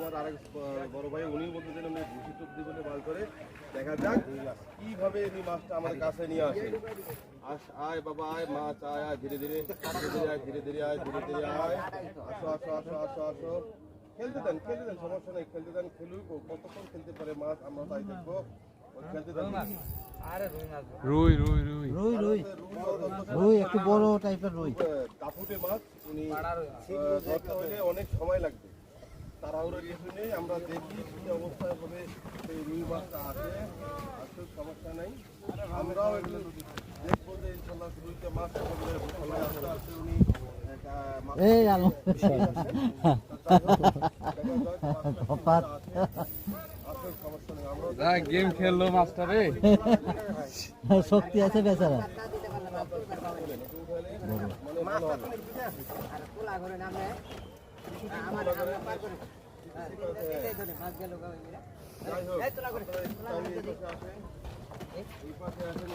আমার আরেক বড় ভাই উনি বলতেছেন উনি ঘুষি টুক দিয়ে বলে মাছ ধরে। দেখা যাক কিভাবে উনি মাছটা আমাদের কাছে নিয়ে আসে। আয় বাবা আয়, মাছ আয় আয়, ধীরে ধীরে আয়, ধীরে ধীরে আয়, ধীরে ধীরে আয়। আসো আসো আসো আসো আসো। খেলতে দেন সমস্যা নেই, খেলতে দেন। খেলুক, কতক্ষণ খেলতে পারে মাছ আমরা তাই দেখবো। খেলতে দেন। রুই রুই রুই রুই রুই রুই একটু বড় টাইপের রুই। কাপুটে মাছ উনি ধরতে হলে অনেক সময় লাগবে। তাড়াহুড়োর কিছু নেই, আমরা দেখি কি অবস্থায় হবে সেই রুই মাছটা আসে। আসলে সমস্যা নেই, আমরাও এগুলো দেখবো যে ইনশাল্লাহ রুইকে মাছ আস্তে আস্তে উনি এই আলো সমস্যা নেই। আমরা গেম খেললো মাস্টার রে। শক্তি আছে বেচারা। যাই হোক, এই পাশে আসেন।